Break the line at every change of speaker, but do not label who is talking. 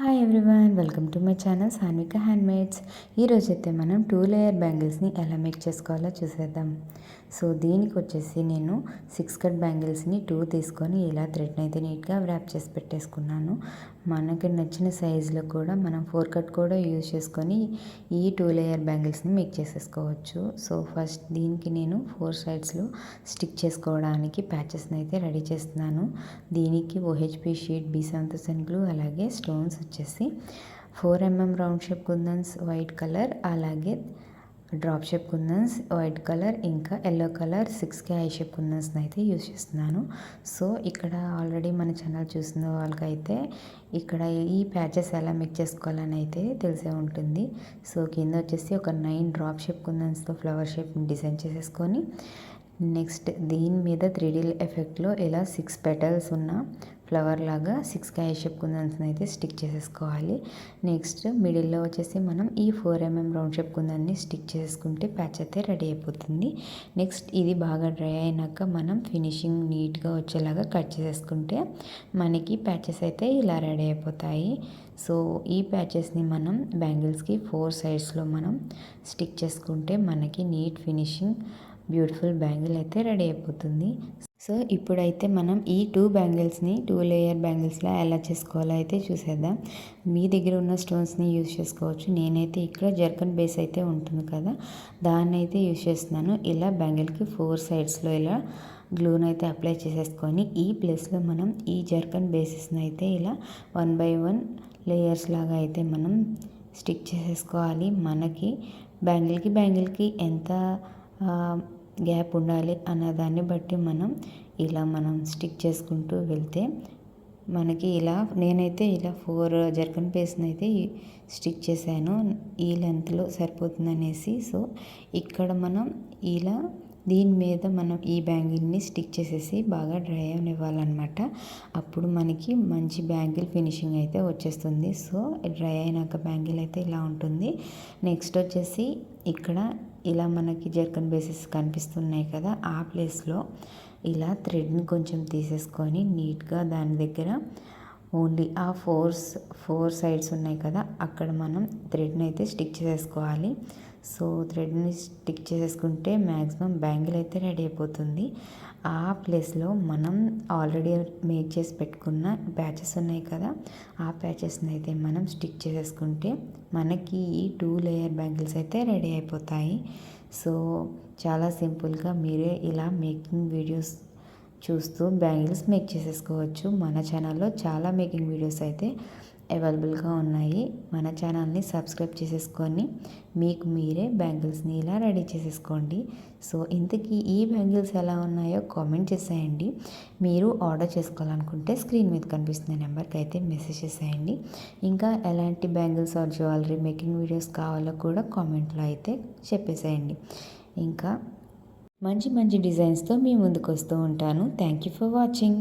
Hi everyone, welcome to my channel Sanvika handmades. ఈరోజైతే మనం 2 layer బ్యాంగిల్స్ని ఎలా మేక్ చేసుకోవాలో చూసేద్దాం. సో దీనికి వచ్చేసి నేను 6 కట్ బ్యాంగిల్స్ని 2 తీసుకొని ఇలా థ్రెడ్ని అయితే నీట్గా వ్రాప్ చేసి పెట్టేసుకున్నాను. మనకి నచ్చిన సైజులో కూడా మనం 4 కట్ కూడా యూజ్ చేసుకొని ఈ 2 లేయర్ బ్యాంగిల్స్ని మేక్ చేసేసుకోవచ్చు. సో ఫస్ట్ దీనికి నేను 4 సైడ్స్లో స్టిక్ చేసుకోవడానికి ప్యాచెస్ని అయితే రెడీ చేస్తున్నాను. దీనికి OHP షీట్, B7000 గ్లూ, అలాగే స్టోన్స్ వచ్చేసి 4 mm round shape kundans white colour, అలాగే drop shape kundans white colour, ఇంకా yellow colour 6K eye shape కుందన్స్ని అయితే యూజ్ చేస్తున్నాను. సో ఇక్కడ ఆల్రెడీ మన ఛానల్ చూసిన వాళ్ళకైతే ఇక్కడ ఈ ప్యాచెస్ ఎలా మేక్ చేసుకోవాలని అయితే తెలిసే ఉంటుంది. సో కింద వచ్చేసి ఒక 9 డ్రాప్ షేప్ కుందన్స్తో ఫ్లవర్ షేప్ని డిజైన్ చేసేసుకొని నెక్స్ట్ దీని మీద 3D ఎఫెక్ట్లో ఇలా 6 పెటల్స్ ఉన్న ఫ్లవర్ లాగా 6K ఐ షేప్ కుందన్స్ని అయితే స్టిక్ చేసేసుకోవాలి. నెక్స్ట్ మిడిల్లో వచ్చేసి మనం ఈ 4 mm రౌండ్ షేప్ కుందన్ని స్టిక్ చేసుకుంటే ప్యాచ్ అయితే రెడీ అయిపోతుంది. నెక్స్ట్ ఇది బాగా డ్రై అయినాక మనం ఫినిషింగ్ నీట్గా వచ్చేలాగా కట్ చేసేసుకుంటే మనకి ప్యాచెస్ అయితే ఇలా రెడీ అయిపోతాయి. సో ఈ ప్యాచెస్ని మనం బ్యాంగిల్స్కి 4 సైడ్స్లో మనం స్టిక్ చేసుకుంటే మనకి నీట్ ఫినిషింగ్ బ్యూటిఫుల్ బ్యాంగిల్ అయితే రెడీ అయిపోతుంది. సో ఇప్పుడైతే మనం ఈ 2 బ్యాంగిల్స్ని 2 లేయర్ బ్యాంగిల్స్లా ఎలా చేసుకోవాలో అయితే చూసేద్దాం. మీ దగ్గర ఉన్న స్టోన్స్ని యూజ్ చేసుకోవచ్చు. నేనైతే ఇక్కడ జర్కన్ బేస్ అయితే ఉంటుంది కదా, దాన్ని అయితే యూజ్ చేస్తున్నాను. ఇలా బ్యాంగిల్కి 4 సైడ్స్లో ఇలా గ్లూని అయితే అప్లై చేసేసుకొని ఈ ప్లేస్లో మనం ఈ జర్కన్ బేసెస్ని అయితే ఇలా 1 by 1 లేయర్స్ లాగా అయితే మనం స్టిక్ చేసేసుకోవాలి. మనకి బ్యాంగిల్కి ఎంత గ్యాప్ ఉండాలి అన్నదాన్ని బట్టి మనం స్టిక్ చేసుకుంటూ వెళ్తే మనకి ఇలా నేనైతే ఇలా 4 జర్కన్ పీస్ని అయితే స్టిక్ చేశాను. ఈ లెంత్లో సరిపోతుందనేసి. సో ఇక్కడ మనం ఇలా దీని మీద మనం ఈ బ్యాంగిల్ని స్టిక్ చేసేసి బాగా డ్రై అవనివ్వాలన్నమాట. అప్పుడు మనకి మంచి బ్యాంగిల్ ఫినిషింగ్ అయితే వచ్చేస్తుంది. సో డ్రై అయినాక బ్యాంగిల్ అయితే ఇలా ఉంటుంది. నెక్స్ట్ వచ్చేసి ఇక్కడ ఇలా మనకి జర్కన్ బేసెస్ కనిపిస్తున్నాయి కదా, ఆ ప్లేస్లో ఇలా థ్రెడ్ని కొంచెం తీసేసుకొని నీట్గా దాని దగ్గర ఓన్లీ ఆ 4 సైడ్స్ ఉన్నాయి కదా, అక్కడ మనం థ్రెడ్ని అయితే స్టిక్ చేసేసుకోవాలి. సో థ్రెడ్ని స్టిక్ చేసేసుకుంటే మ్యాక్సిమం బ్యాంగిల్ అయితే రెడీ అయిపోతుంది. ఆ ప్లేస్లో మనం ఆల్రెడీ మేక్ చేసి పెట్టుకున్న ప్యాచెస్ ఉన్నాయి కదా, ఆ ప్యాచెస్ని అయితే మనం స్టిక్ చేసేసుకుంటే మనకి ఈ 2 లేయర్ బ్యాంగిల్స్ అయితే రెడీ అయిపోతాయి. సో చాలా సింపుల్గా మీరే ఇలా మేకింగ్ వీడియోస్ చూస్తూ బ్యాంగిల్స్ మేక్ చేసేసుకోవచ్చు. మన ఛానల్లో చాలా మేకింగ్ వీడియోస్ అయితే అవైలబుల్గా ఉన్నాయి. మన ఛానల్ని సబ్స్క్రైబ్ చేసేసుకొని మీకు మీరే బ్యాంగిల్స్ని ఇలా రెడీ చేసేసుకోండి. సో ఇంతకీ ఈ బ్యాంగిల్స్ ఎలా ఉన్నాయో కామెంట్ చేసేయండి. మీరు ఆర్డర్ చేసుకోవాలనుకుంటే స్క్రీన్ మీద కనిపిస్తున్న నెంబర్కి అయితే మెసేజ్ చేసేయండి. ఇంకా ఎలాంటి bangles or jewellery making videos కావాలో కూడా కామెంట్లో అయితే చెప్పేసేయండి. ఇంకా మంచి డిజైన్స్తో మీ ముందుకు వస్తూ ఉంటాను. Thank you for watching.